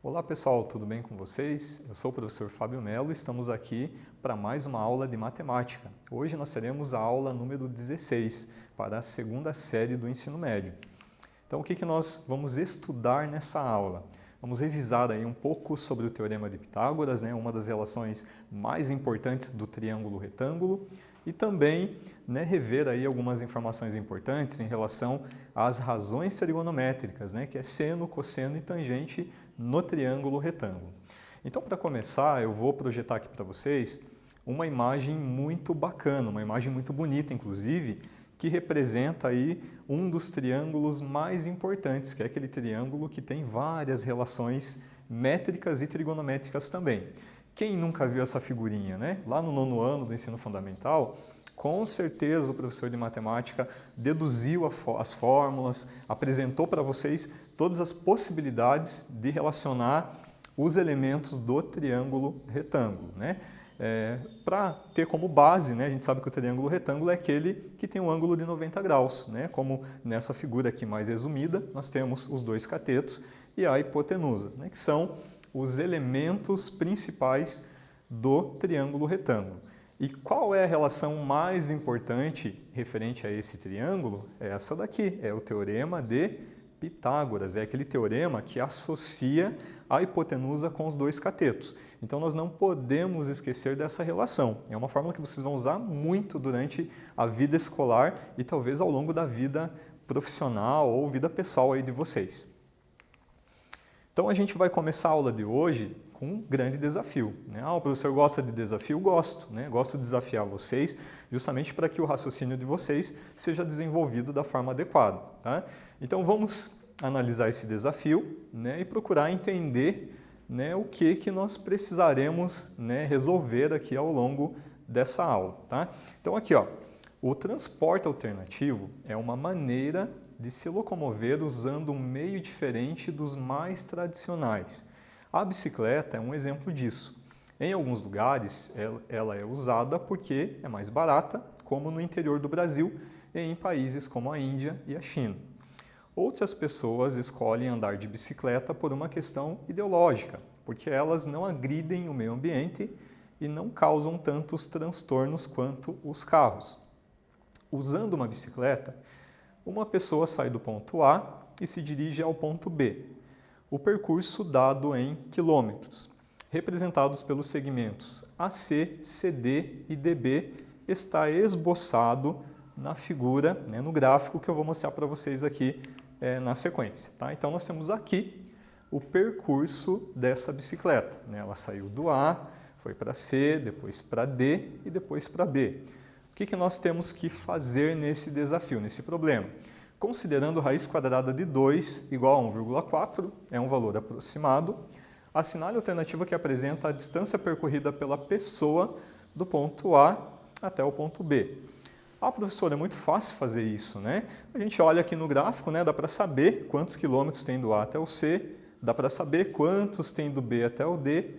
Olá pessoal, tudo bem com vocês? Eu sou o professor Fábio Mello e estamos aqui para mais uma aula de matemática. Hoje nós teremos a aula número 16 para a segunda série do ensino médio. Então o que nós vamos estudar nessa aula? Vamos revisar aí um pouco sobre o Teorema de Pitágoras, uma das relações mais importantes do triângulo retângulo, e também rever aí algumas informações importantes em relação às razões trigonométricas, que é seno, cosseno e tangente no triângulo retângulo. Então, para começar, eu vou projetar aqui para vocês uma imagem muito bacana, uma imagem muito bonita, inclusive, que representa aí um dos triângulos mais importantes, que é aquele triângulo que tem várias relações métricas e trigonométricas também. Quem nunca viu essa figurinha, Lá no 9º ano do ensino fundamental, com certeza o professor de matemática deduziu as fórmulas, apresentou para vocês todas as possibilidades de relacionar os elementos do triângulo retângulo, para ter como base, a gente sabe que o triângulo retângulo é aquele que tem um ângulo de 90 graus, como nessa figura aqui mais resumida, nós temos os dois catetos e a hipotenusa, que são os elementos principais do triângulo retângulo. E qual é a relação mais importante referente a esse triângulo? É essa daqui, é o Teorema de Pitágoras, é aquele teorema que associa a hipotenusa com os dois catetos. Então nós não podemos esquecer dessa relação. É uma fórmula que vocês vão usar muito durante a vida escolar e talvez ao longo da vida profissional ou vida pessoal aí de vocês. Então a gente vai começar a aula de hoje com um grande desafio. O professor gosta de desafio? Gosto. Gosto de desafiar vocês justamente para que o raciocínio de vocês seja desenvolvido da forma adequada. Tá? Então vamos analisar esse desafio e procurar entender o que nós precisaremos resolver aqui ao longo dessa aula. Tá? Então aqui, o transporte alternativo é uma maneira de se locomover usando um meio diferente dos mais tradicionais. A bicicleta é um exemplo disso. Em alguns lugares, ela é usada porque é mais barata, como no interior do Brasil e em países como a Índia e a China. Outras pessoas escolhem andar de bicicleta por uma questão ideológica, porque elas não agridem o meio ambiente e não causam tantos transtornos quanto os carros. Usando uma bicicleta, uma pessoa sai do ponto A e se dirige ao ponto B. O percurso dado em quilômetros, representados pelos segmentos AC, CD e DB, está esboçado na figura, no gráfico que eu vou mostrar para vocês aqui na sequência. Tá? Então nós temos aqui o percurso dessa bicicleta. Ela saiu do A, foi para C, depois para D e depois para B. O que nós temos que fazer nesse desafio, nesse problema? Considerando raiz quadrada de 2 igual a 1,4, é um valor aproximado, assinale a alternativa que apresenta a distância percorrida pela pessoa do ponto A até o ponto B. Professor, é muito fácil fazer isso, A gente olha aqui no gráfico, dá para saber quantos quilômetros tem do A até o C, dá para saber quantos tem do B até o D,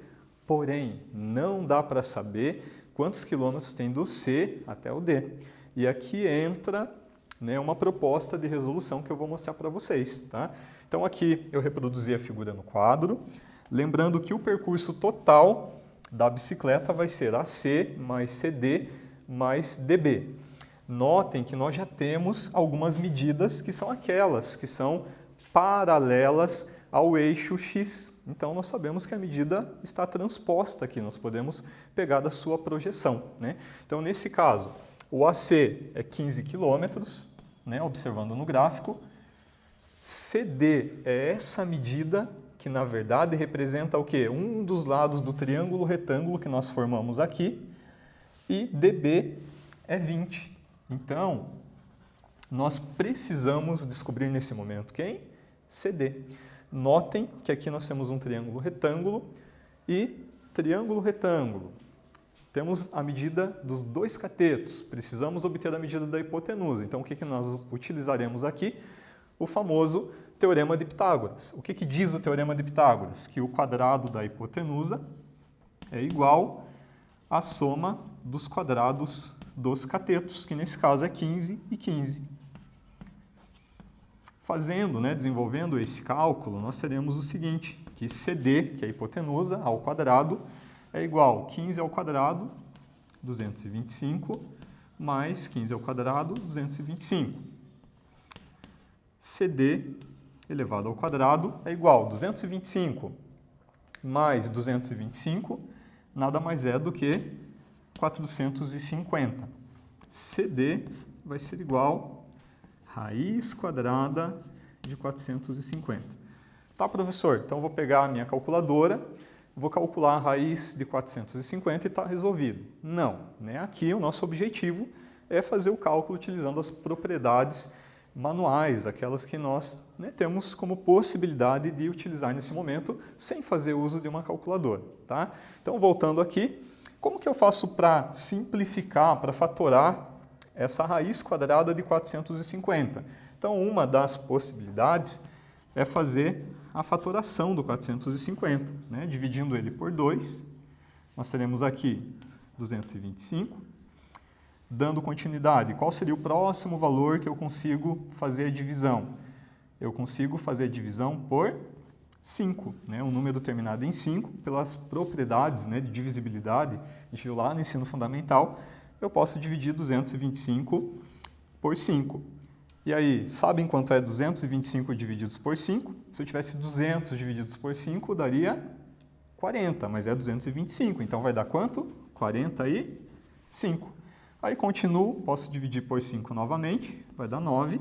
porém, não dá para saber quantos quilômetros tem do C até o D. E aqui entra uma proposta de resolução que eu vou mostrar para vocês. Tá? Então aqui eu reproduzi a figura no quadro, lembrando que o percurso total da bicicleta vai ser AC mais CD mais DB. Notem que nós já temos algumas medidas que são aquelas que são paralelas ao eixo X. Então nós sabemos que a medida está transposta aqui, nós podemos pegar da sua projeção. Então nesse caso, o AC é 15 quilômetros, observando no gráfico. CD é essa medida que na verdade representa o quê? Um dos lados do triângulo retângulo que nós formamos aqui. E DB é 20. Então, nós precisamos descobrir nesse momento quem? CD. Notem que aqui nós temos um triângulo retângulo e triângulo retângulo. Temos a medida dos dois catetos, precisamos obter a medida da hipotenusa. Então, o que nós utilizaremos aqui? O famoso Teorema de Pitágoras. O que diz o Teorema de Pitágoras? Que o quadrado da hipotenusa é igual à soma dos quadrados dos catetos, que nesse caso é 15 e 15. Fazendo, desenvolvendo esse cálculo, nós teremos o seguinte, que CD, que é a hipotenusa, ao quadrado, é igual a 15 ao quadrado, 225, mais 15 ao quadrado, 225. CD elevado ao quadrado é igual a 225 mais 225, nada mais é do que 450. CD vai ser igual a raiz quadrada de 450. Tá, professor? Então, eu vou pegar a minha calculadora, vou calcular a raiz de 450 e está resolvido. Não, aqui o nosso objetivo é fazer o cálculo utilizando as propriedades manuais, aquelas que nós temos como possibilidade de utilizar nesse momento sem fazer uso de uma calculadora. Tá? Então, voltando aqui, como que eu faço para simplificar, para fatorar essa raiz quadrada de 450? Então, uma das possibilidades é fazer a fatoração do 450, dividindo ele por 2, nós teremos aqui 225. Dando continuidade, qual seria o próximo valor que eu consigo fazer a divisão? Eu consigo fazer a divisão por 5, um número terminado em 5, pelas propriedades de divisibilidade, a gente viu lá no ensino fundamental, eu posso dividir 225 por 5. E aí, sabem quanto é 225 divididos por 5? Se eu tivesse 200 divididos por 5, daria 40, mas é 225, então vai dar quanto? 45. Aí continuo, posso dividir por 5 novamente, vai dar 9,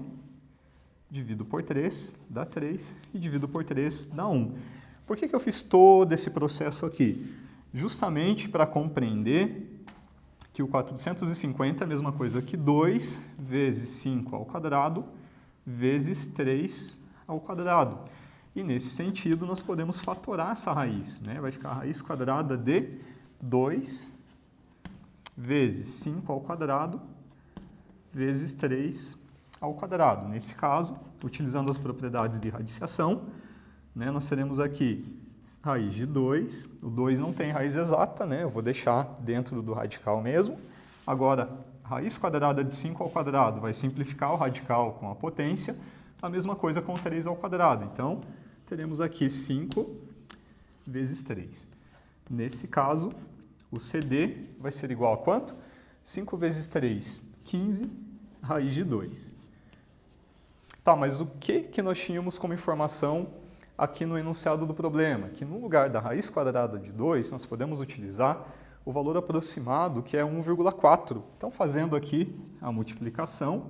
divido por 3, dá 3, e divido por 3, dá 1. Por que eu fiz todo esse processo aqui? Justamente para compreender que o 450 é a mesma coisa que 2 vezes 5 ao quadrado vezes 3 ao quadrado. E nesse sentido, nós podemos fatorar essa raiz. Vai ficar a raiz quadrada de 2 vezes 5 ao quadrado vezes 3 ao quadrado. Nesse caso, utilizando as propriedades de radiciação, nós teremos aqui raiz de 2. O 2 não tem raiz exata, eu vou deixar dentro do radical mesmo. Agora, raiz quadrada de 5 ao quadrado vai simplificar o radical com a potência. A mesma coisa com 3 ao quadrado. Então, teremos aqui 5 vezes 3. Nesse caso, o CD vai ser igual a quanto? 5 vezes 3, 15, raiz de 2. Tá, mas o que nós tínhamos como informação aqui no enunciado do problema? Que no lugar da raiz quadrada de 2, nós podemos utilizar o valor aproximado, que é 1,4. Então, fazendo aqui a multiplicação,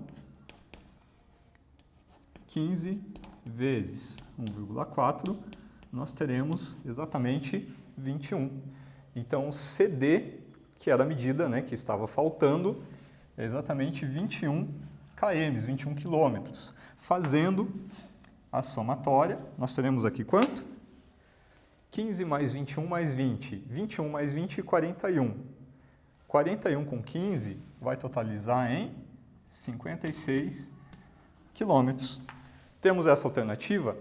15 vezes 1,4, nós teremos exatamente 21. Então, o CD, que era a medida que estava faltando, é exatamente 21 km, 21 quilômetros. Fazendo a somatória, nós teremos aqui quanto? 15 mais 21 mais 20. 21 mais 20, 41. 41 com 15 vai totalizar em 56 quilômetros. Temos essa alternativa?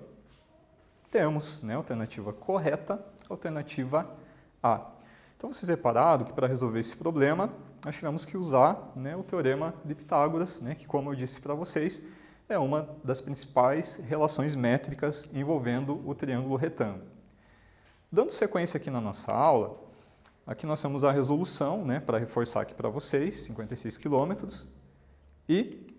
Temos, alternativa correta, alternativa A. Então, vocês repararam que para resolver esse problema, nós tivemos que usar o teorema de Pitágoras, que, como eu disse para vocês, é uma das principais relações métricas envolvendo o triângulo retângulo. Dando sequência aqui na nossa aula, aqui nós temos a resolução, para reforçar aqui para vocês, 56 quilômetros, e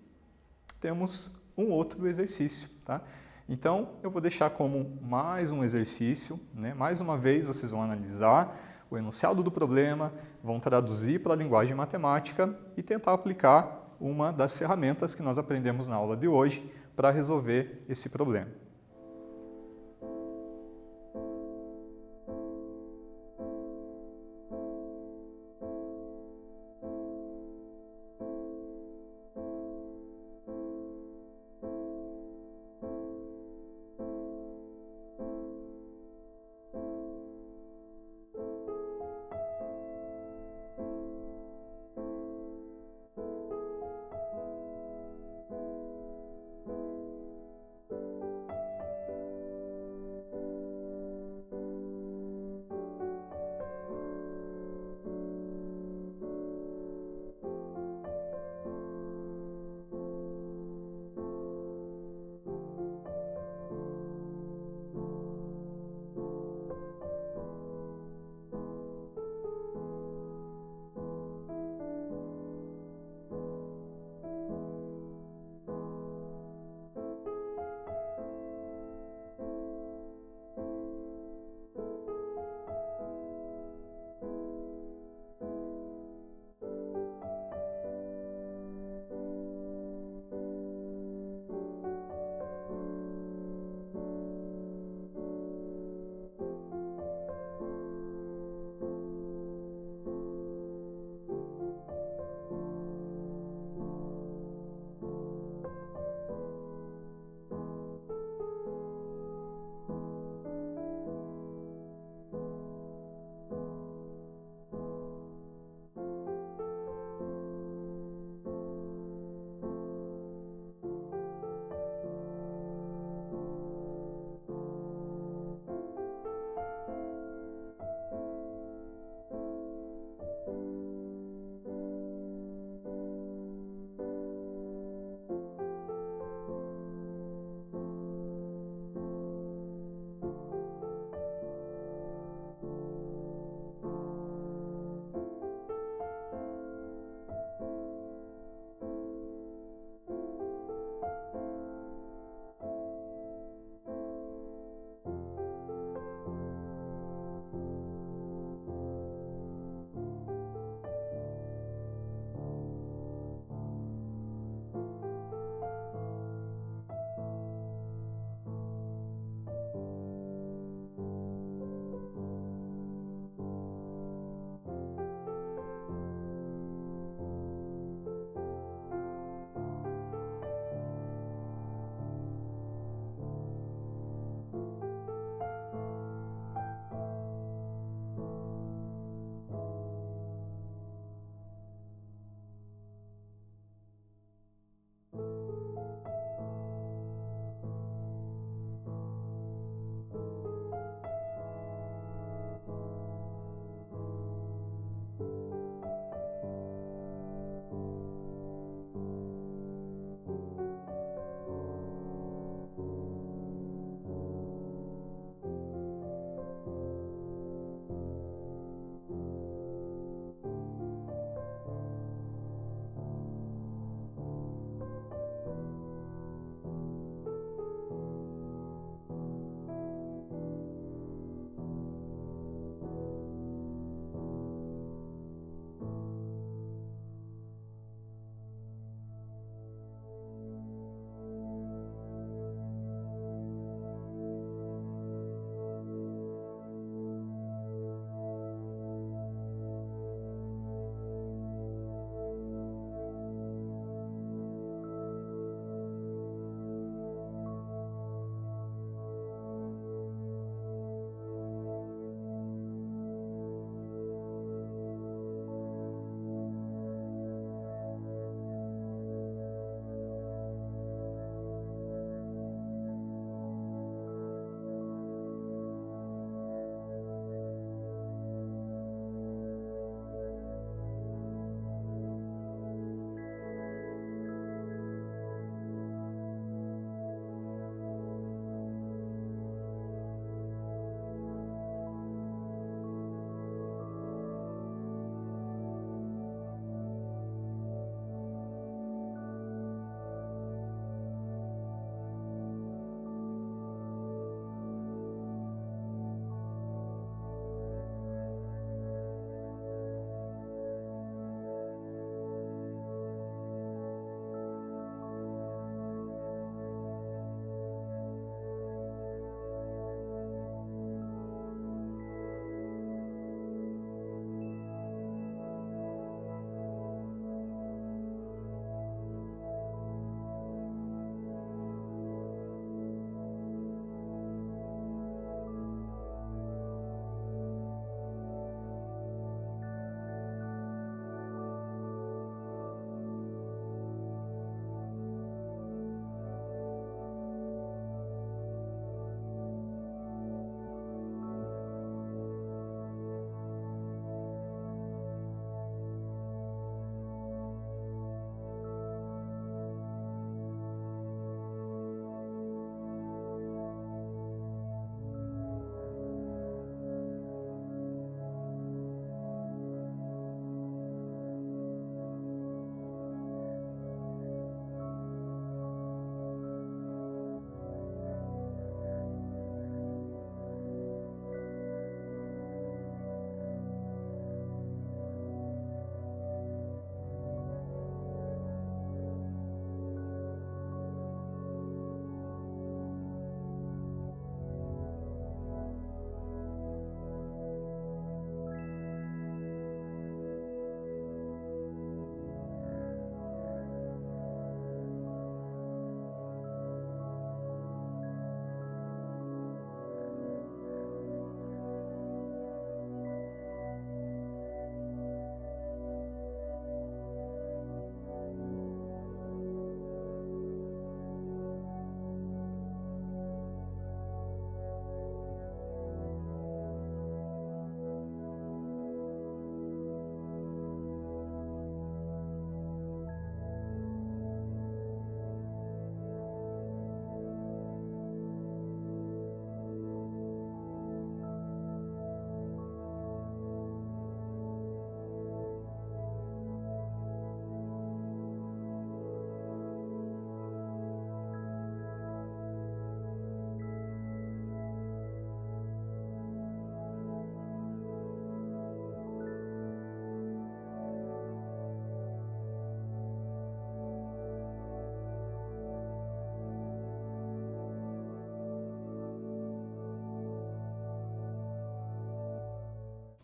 temos um outro exercício. Tá? Então, eu vou deixar como mais um exercício, mais uma vez vocês vão analisar o enunciado do problema, vão traduzir para a linguagem matemática e tentar aplicar uma das ferramentas que nós aprendemos na aula de hoje para resolver esse problema.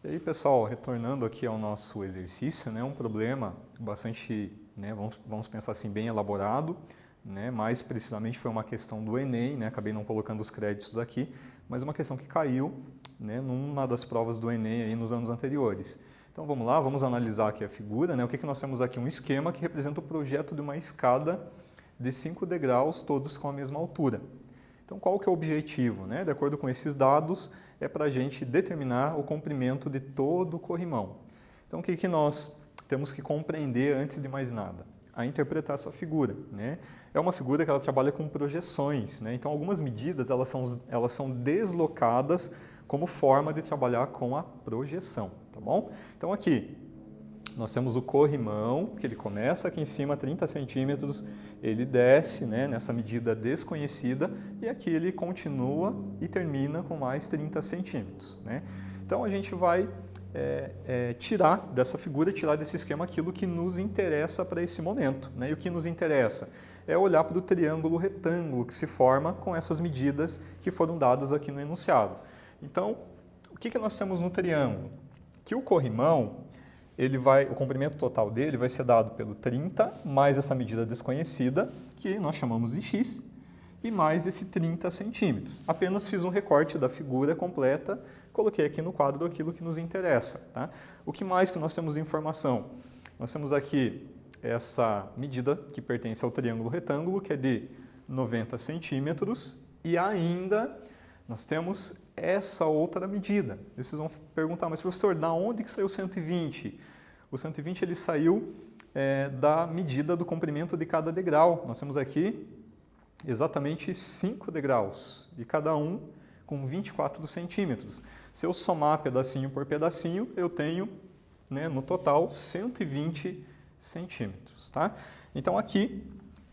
E aí, pessoal, retornando aqui ao nosso exercício, né, um problema bastante, né, vamos pensar assim, bem elaborado, né, mais precisamente foi uma questão do Enem, né, acabei não colocando os créditos aqui, mas uma questão que caiu, né, numa das provas do Enem aí nos anos anteriores. Então vamos lá, vamos analisar aqui a figura, né, o que nós temos aqui? Um esquema que representa o projeto de uma escada de 5 degraus, todos com a mesma altura. Então, qual que é o objetivo? Né? De acordo com esses dados, é para a gente determinar o comprimento de todo o corrimão. Então, o que nós temos que compreender antes de mais nada? A interpretar essa figura. Né? É uma figura que ela trabalha com projeções. Né? Então, algumas medidas elas são deslocadas como forma de trabalhar com a projeção. Tá bom? Então, aqui nós temos o corrimão, que ele começa aqui em cima, 30 centímetros, ele desce, né, nessa medida desconhecida, e aqui ele continua e termina com mais 30 centímetros. Né? Então a gente vai tirar dessa figura, tirar desse esquema aquilo que nos interessa para esse momento. Né? E o que nos interessa é olhar para o triângulo retângulo que se forma com essas medidas que foram dadas aqui no enunciado. Então, o que nós temos no triângulo? Que o corrimão, o comprimento total dele vai ser dado pelo 30 mais essa medida desconhecida, que nós chamamos de x, e mais esse 30 centímetros. Apenas fiz um recorte da figura completa, coloquei aqui no quadro aquilo que nos interessa. Tá? O que mais que nós temos de informação? Nós temos aqui essa medida que pertence ao triângulo retângulo, que é de 90 centímetros, e ainda nós temos essa outra medida. Vocês vão perguntar, mas professor, da onde que saiu o 120? O 120 ele saiu da medida do comprimento de cada degrau. Nós temos aqui exatamente 5 degraus, e cada um com 24 centímetros. Se eu somar pedacinho por pedacinho, eu tenho, né, no total 120 centímetros. Tá? Então aqui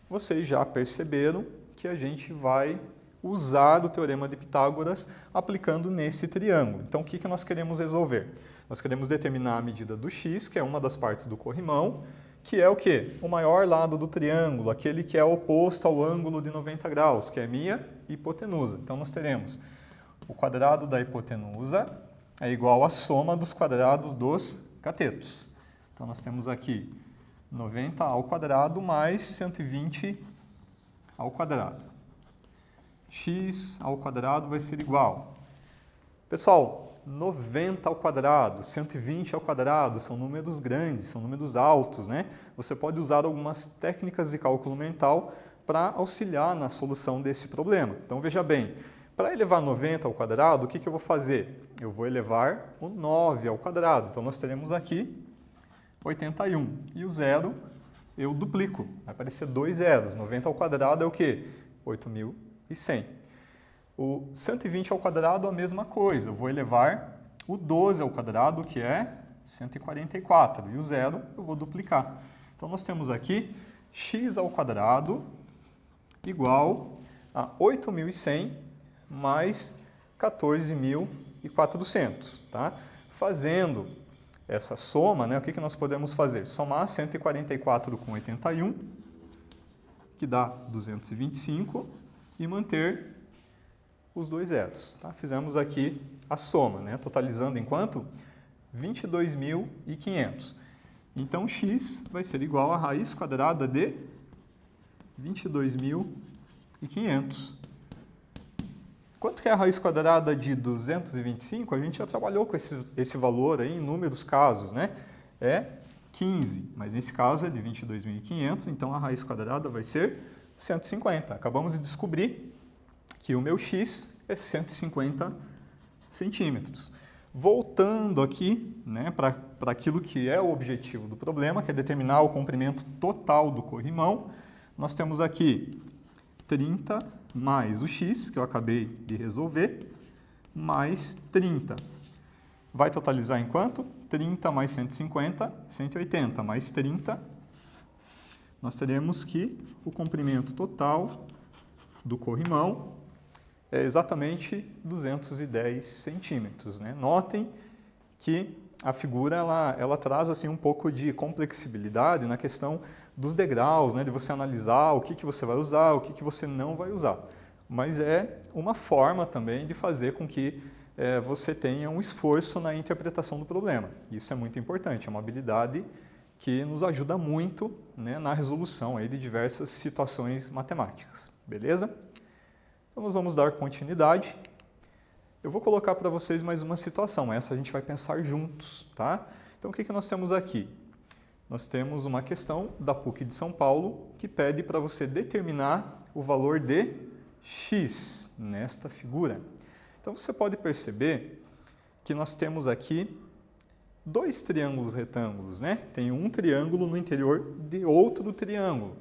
vocês já perceberam que a gente vai usar o Teorema de Pitágoras aplicando nesse triângulo. Então, o que nós queremos resolver? Nós queremos determinar a medida do x, que é uma das partes do corrimão, que é o quê? O maior lado do triângulo, aquele que é oposto ao ângulo de 90 graus, que é a minha hipotenusa. Então, nós teremos o quadrado da hipotenusa é igual à soma dos quadrados dos catetos. Então, nós temos aqui 90 ao quadrado mais 120 ao quadrado. X ao quadrado vai ser igual. Pessoal, 90 ao quadrado, 120 ao quadrado são números grandes, são números altos, né? Você pode usar algumas técnicas de cálculo mental para auxiliar na solução desse problema. Então veja bem, para elevar 90 ao quadrado, o que eu vou fazer? Eu vou elevar o 9 ao quadrado. Então nós teremos aqui 81. E o zero eu duplico, vai aparecer 2 zeros. 90 ao quadrado é o quê? 8.100. O 120 ao quadrado, a mesma coisa. Eu vou elevar o 12 ao quadrado, que é 144. E o zero eu vou duplicar. Então, nós temos aqui x ao quadrado igual a 8.100 mais 14.400. Tá? Fazendo essa soma, né, o que nós podemos fazer? Somar 144 com 81, que dá 225, e manter os 2 zeros. Tá? Fizemos aqui a soma, né? Totalizando em quanto? 22.500. Então, x vai ser igual a raiz quadrada de 22.500. Quanto que é a raiz quadrada de 225? A gente já trabalhou com esse valor aí em inúmeros casos, né? É 15, mas nesse caso é de 22.500, então a raiz quadrada vai ser 150. Acabamos de descobrir que o meu x é 150 centímetros. Voltando aqui, né, para aquilo que é o objetivo do problema, que é determinar o comprimento total do corrimão, nós temos aqui 30 mais o x, que eu acabei de resolver, mais 30. Vai totalizar em quanto? 30 mais 150, 180, mais 30. Nós teremos que o comprimento total do corrimão é exatamente 210 centímetros. Né? Notem que a figura ela traz assim, um pouco de complexibilidade na questão dos degraus, né? De você analisar o que você vai usar, o que você não vai usar. Mas é uma forma também de fazer com que você tenha um esforço na interpretação do problema. Isso é muito importante, é uma habilidade que nos ajuda muito, né, na resolução aí de diversas situações matemáticas, beleza? Então nós vamos dar continuidade. Eu vou colocar para vocês mais uma situação, essa a gente vai pensar juntos, tá? Então o que nós temos aqui? Nós temos uma questão da PUC de São Paulo que pede para você determinar o valor de x nesta figura. Então você pode perceber que nós temos aqui dois triângulos retângulos, né? Tem um triângulo no interior de outro triângulo.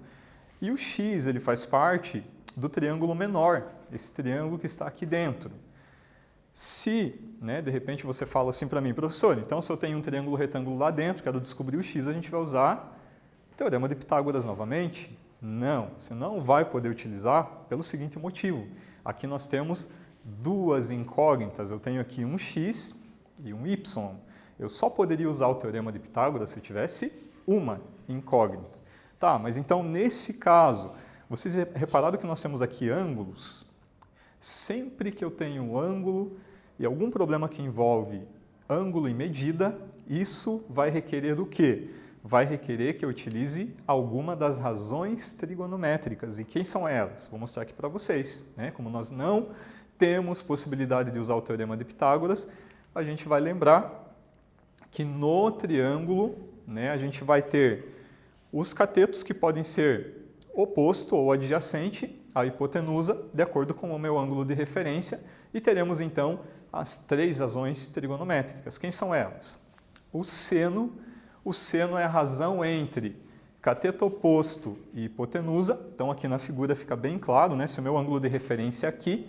E o x, ele faz parte do triângulo menor, esse triângulo que está aqui dentro. Se, né, de repente você fala assim para mim, professor, então se eu tenho um triângulo retângulo lá dentro, quero descobrir o x, a gente vai usar o Teorema de Pitágoras novamente? Não, você não vai poder utilizar pelo seguinte motivo. Aqui nós temos duas incógnitas, eu tenho aqui um x e um y. Eu só poderia usar o Teorema de Pitágoras se eu tivesse uma incógnita. Tá, mas então nesse caso, vocês repararam que nós temos aqui ângulos? Sempre que eu tenho um ângulo e algum problema que envolve ângulo e medida, isso vai requerer o quê? Vai requerer que eu utilize alguma das razões trigonométricas. E quem são elas? Vou mostrar aqui para vocês, né? Como nós não temos possibilidade de usar o Teorema de Pitágoras, a gente vai lembrar que no triângulo, né, a gente vai ter os catetos que podem ser oposto ou adjacente à hipotenusa, de acordo com o meu ângulo de referência, e teremos então as três razões trigonométricas. Quem são elas? O seno é a razão entre cateto oposto e hipotenusa, então aqui na figura fica bem claro, né? Se o meu ângulo de referência é aqui,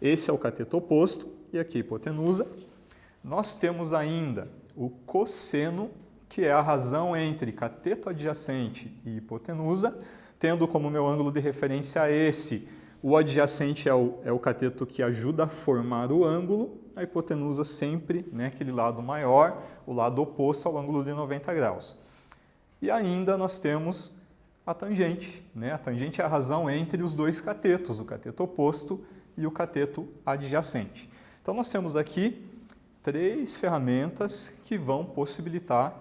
esse é o cateto oposto e aqui a hipotenusa. Nós temos ainda o cosseno, que é a razão entre cateto adjacente e hipotenusa, tendo como meu ângulo de referência esse, o adjacente é o cateto que ajuda a formar o ângulo, a hipotenusa sempre, né, aquele lado maior, o lado oposto ao ângulo de 90 graus. E ainda nós temos a tangente, né? A tangente é a razão entre os dois catetos, o cateto oposto e o cateto adjacente. Então nós temos aqui três ferramentas que vão possibilitar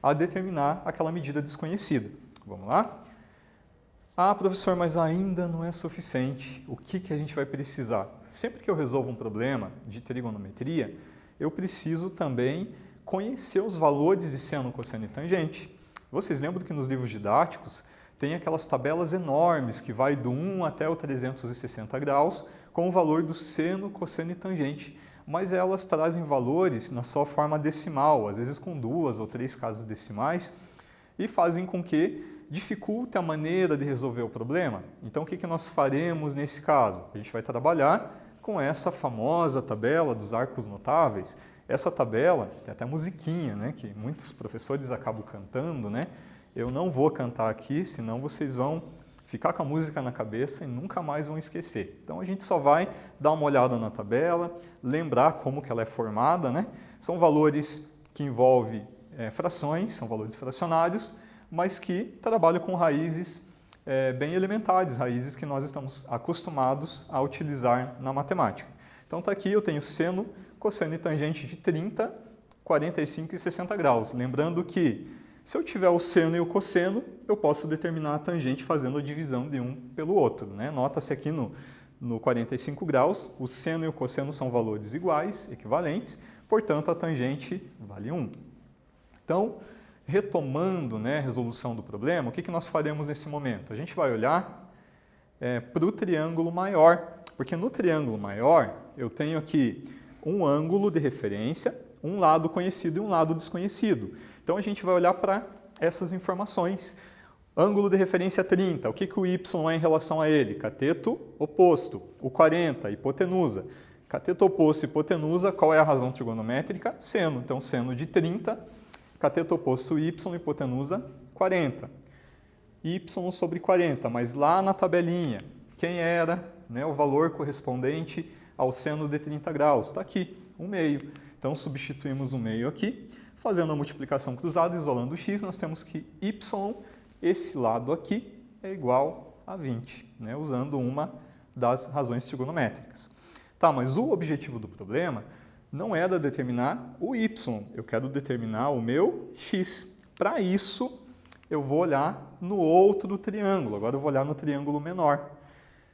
a determinar aquela medida desconhecida. Vamos lá? Ah, professor, mas ainda não é suficiente. O que a gente vai precisar? Sempre que eu resolvo um problema de trigonometria, eu preciso também conhecer os valores de seno, cosseno e tangente. Vocês lembram que nos livros didáticos tem aquelas tabelas enormes que vai do 1 até o 360 graus com o valor do seno, cosseno e tangente. Mas elas trazem valores na sua forma decimal, às vezes com 2 ou 3 casas decimais, e fazem com que dificulte a maneira de resolver o problema. Então, o que nós faremos nesse caso? A gente vai trabalhar com essa famosa tabela dos arcos notáveis. Essa tabela, tem até musiquinha, né, que muitos professores acabam cantando, né? Eu não vou cantar aqui, senão vocês vão ficar com a música na cabeça e nunca mais vão esquecer. Então, a gente só vai dar uma olhada na tabela, lembrar como que ela é formada, né? São valores que envolvem frações, são valores fracionários, mas que trabalham com raízes bem elementares, raízes que nós estamos acostumados a utilizar na matemática. Então está aqui, eu tenho seno, cosseno e tangente de 30, 45 e 60 graus. Lembrando que se eu tiver o seno e o cosseno, eu posso determinar a tangente fazendo a divisão de um pelo outro, né? Nota-se aqui no 45 graus, o seno e o cosseno são valores iguais, equivalentes, portanto a tangente vale 1. Então, retomando, né, a resolução do problema, o que nós faremos nesse momento? A gente vai olhar para o triângulo maior, porque no triângulo maior eu tenho aqui um ângulo de referência, um lado conhecido e um lado desconhecido. Então a gente vai olhar para essas informações. Ângulo de referência 30, o que o y é em relação a ele? Cateto oposto. O 40, hipotenusa. Cateto oposto e hipotenusa, qual é a razão trigonométrica? Seno. Então seno de 30, cateto oposto y, hipotenusa 40. Y sobre 40, mas lá na tabelinha, quem era, né, o valor correspondente ao seno de 30 graus? Está aqui, 1/2. Então substituímos o meio aqui, fazendo a multiplicação cruzada, isolando o x, nós temos que y, esse lado aqui, é igual a 20, usando uma das razões trigonométricas. Tá, mas o objetivo do problema não era determinar o y, eu quero determinar o meu x. Para isso, eu vou olhar no outro triângulo, agora eu vou olhar no triângulo menor.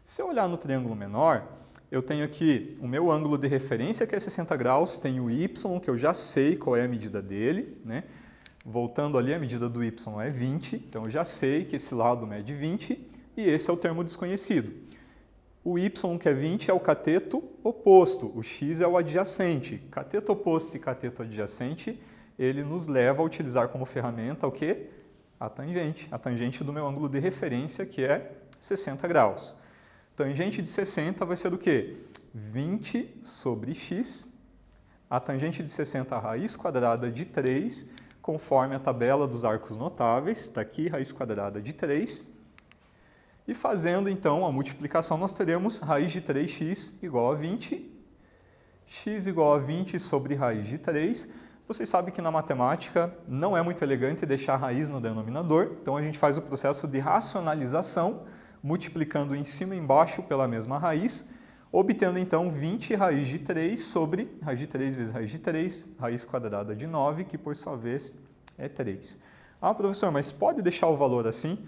Se eu olhar no triângulo menor, eu tenho aqui o meu ângulo de referência, que é 60 graus, tenho o y, que eu já sei qual é a medida dele, né? Voltando ali, a medida do y é 20, então eu já sei que esse lado mede 20 e esse é o termo desconhecido. O y, que é 20, é o cateto oposto, o x é o adjacente. Cateto oposto e cateto adjacente, ele nos leva a utilizar como ferramenta o quê? A tangente do meu ângulo de referência, que é 60 graus. Tangente de 60 vai ser o quê? 20 sobre x, a tangente de 60 a raiz quadrada de 3, conforme a tabela dos arcos notáveis, está aqui, raiz quadrada de 3. E fazendo, então, a multiplicação, nós teremos raiz de 3x igual a 20, x igual a 20 sobre raiz de 3. Vocês sabem que na matemática não é muito elegante deixar a raiz no denominador, então a gente faz o processo de racionalização, multiplicando em cima e embaixo pela mesma raiz, obtendo então 20 raiz de 3 sobre raiz de 3 vezes raiz de 3, raiz quadrada de 9, que por sua vez é 3. Ah, professor, mas pode deixar o valor assim?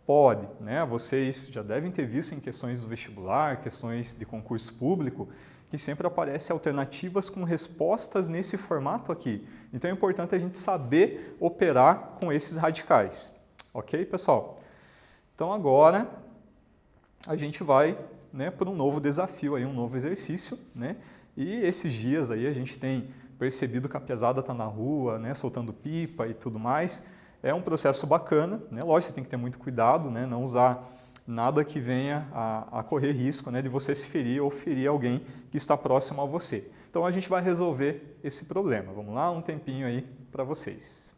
Pode, né? Vocês já devem ter visto em questões do vestibular, questões de concurso público, que sempre aparecem alternativas com respostas nesse formato aqui. Então é importante a gente saber operar com esses radicais. Ok, pessoal? Então agora a gente vai, né, para um novo desafio, aí, um novo exercício, né? E esses dias aí a gente tem percebido que a pesada está na rua, né, soltando pipa e tudo mais. É um processo bacana, né? Lógico, você tem que ter muito cuidado, né? Não usar nada que venha a correr risco, né, de você se ferir ou ferir alguém que está próximo a você. Então a gente vai resolver esse problema. Vamos lá, um tempinho aí para vocês.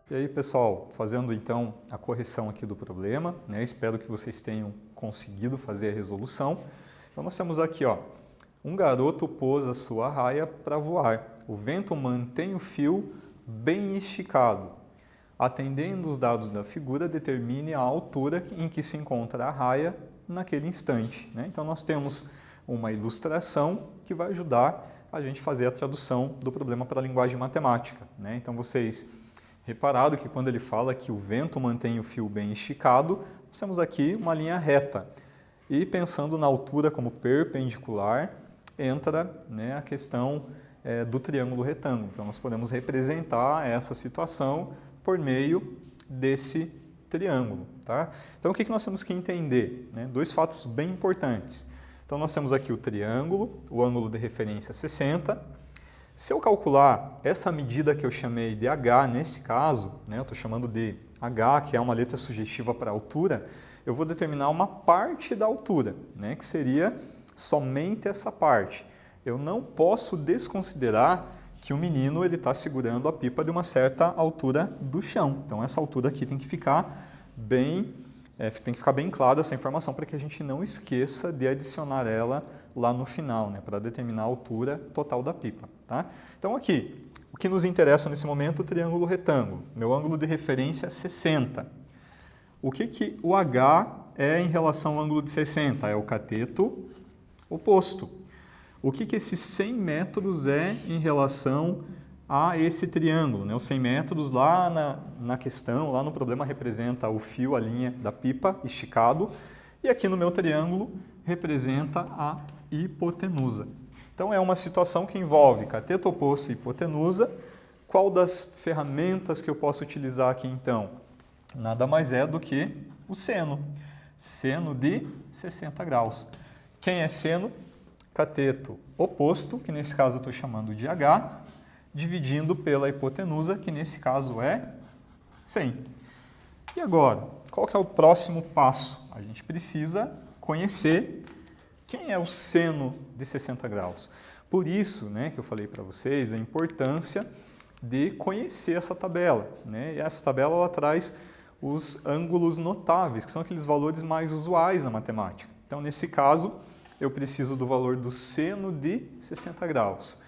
E aí, pessoal, fazendo então a correção aqui do problema, né? Espero que vocês tenham conseguido fazer a resolução. Então nós temos aqui, ó, um garoto pôs a sua raia para voar. O vento mantém o fio bem esticado. Atendendo os dados da figura, determine a altura em que se encontra a raia naquele instante, né? Então nós temos uma ilustração que vai ajudar a gente a fazer a tradução do problema para a linguagem matemática, né? Então vocês repararam que quando ele fala que o vento mantém o fio bem esticado, nós temos aqui uma linha reta. E pensando na altura como perpendicular, entra, né, a questão do triângulo retângulo. Então nós podemos representar essa situação por meio desse triângulo, tá? Então o que nós temos que entender, né? Dois fatos bem importantes. Então nós temos aqui o triângulo, o ângulo de referência 60. Se eu calcular essa medida que eu chamei de h, nesse caso, né, eu estou chamando de h, que é uma letra sugestiva para a altura, eu vou determinar uma parte da altura, né, que seria somente essa parte. Eu não posso desconsiderar que o menino está segurando a pipa de uma certa altura do chão. Então essa altura aqui tem que ficar bem clara essa informação para que a gente não esqueça de adicionar ela lá no final, né, para determinar a altura total da pipa. Tá? Então aqui, o que nos interessa nesse momento é o triângulo retângulo. Meu ângulo de referência é 60. O que o H é em relação ao ângulo de 60? É o cateto oposto. O que esses 100 metros é em relação a esse triângulo, né? Os 100 metros lá na questão, lá no problema, representa o fio, a linha da pipa esticado, e aqui no meu triângulo representa a hipotenusa. Então é uma situação que envolve cateto oposto e hipotenusa. Qual das ferramentas que eu posso utilizar aqui então? Nada mais é do que o seno. Seno de 60 graus. Quem é seno? Cateto oposto, que nesse caso eu estou chamando de H, dividindo pela hipotenusa, que nesse caso é 100. E agora, qual que é o próximo passo? A gente precisa conhecer quem é o seno de 60 graus. Por isso, né, que eu falei para vocês a importância de conhecer essa tabela, né? E essa tabela ela traz os ângulos notáveis, que são aqueles valores mais usuais na matemática. Então, nesse caso, eu preciso do valor do seno de 60 graus.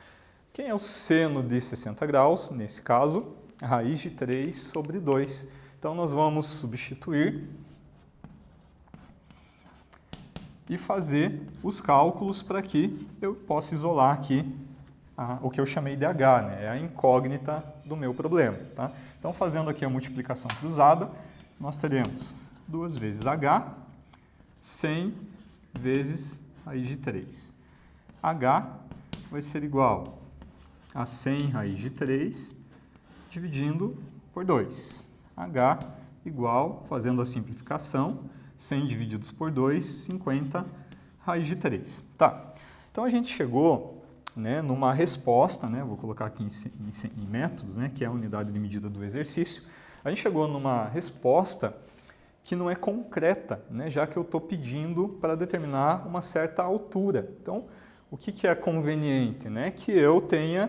Quem é o seno de 60 graus? Nesse caso, a raiz de 3 sobre 2. Então, nós vamos substituir e fazer os cálculos para que eu possa isolar aqui o que eu chamei de H, né? É a incógnita do meu problema. Tá? Então, fazendo aqui a multiplicação cruzada, nós teremos 2 vezes H, 100 vezes raiz de 3. H vai ser igual a 100 raiz de 3 dividindo por 2. H igual, fazendo a simplificação, 100 divididos por 2, 50 raiz de 3. Tá. Então a gente chegou, né, numa resposta, né, vou colocar aqui em métodos, né, que é a unidade de medida do exercício. A gente chegou numa resposta que não é concreta, né, já que eu estou pedindo para determinar uma certa altura. Então, o que é conveniente? Né? Que eu tenha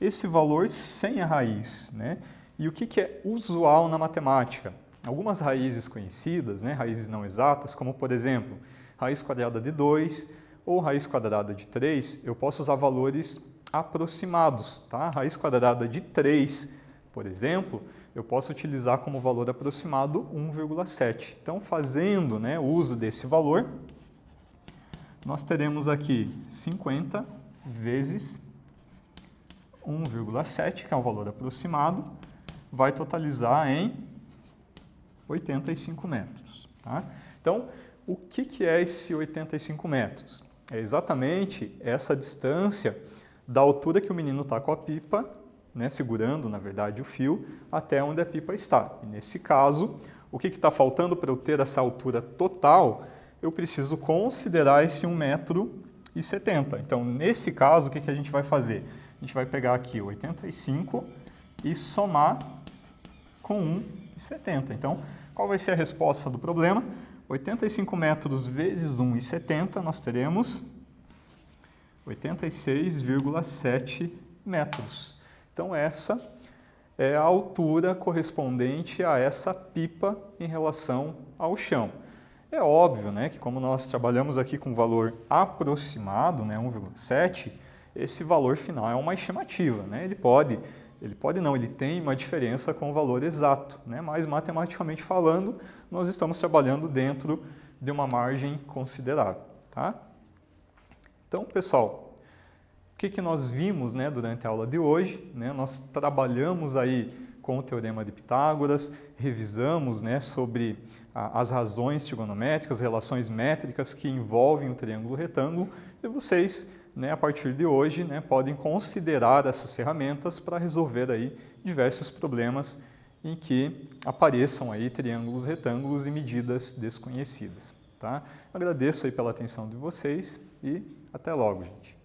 esse valor sem a raiz. Né? E o que é usual na matemática? Algumas raízes conhecidas, né, raízes não exatas, como por exemplo, raiz quadrada de 2 ou raiz quadrada de 3, eu posso usar valores aproximados. Tá? Raiz quadrada de 3, por exemplo, eu posso utilizar como valor aproximado 1,7. Então, fazendo, né, uso desse valor, nós teremos aqui 50 vezes 1,7, que é um valor aproximado, vai totalizar em 85 metros. Tá? Então, o que é esse 85 metros? É exatamente essa distância da altura que o menino está com a pipa, né, segurando, na verdade, o fio, até onde a pipa está. E nesse caso, o que está faltando para eu ter essa altura total? Eu preciso considerar esse 1,70 m. Então, nesse caso, o que a gente vai fazer? A gente vai pegar aqui o 85 e somar com 1,70. Então, qual vai ser a resposta do problema? 85 metros vezes 1,70, nós teremos 86,7 metros. Então, essa é a altura correspondente a essa pipa em relação ao chão. É óbvio, né, que como nós trabalhamos aqui com valor aproximado, né, 1,7, esse valor final é uma estimativa, né? Ele tem uma diferença com o valor exato, né? Mas matematicamente falando, nós estamos trabalhando dentro de uma margem considerável, tá? Então, pessoal, o que nós vimos, né, durante a aula de hoje, né? Nós trabalhamos aí com o Teorema de Pitágoras, revisamos, né, sobre as razões trigonométricas, relações métricas que envolvem o triângulo retângulo, e vocês, né, a partir de hoje, né, podem considerar essas ferramentas para resolver aí diversos problemas em que apareçam aí triângulos retângulos e medidas desconhecidas, tá? Agradeço aí pela atenção de vocês e até logo, gente.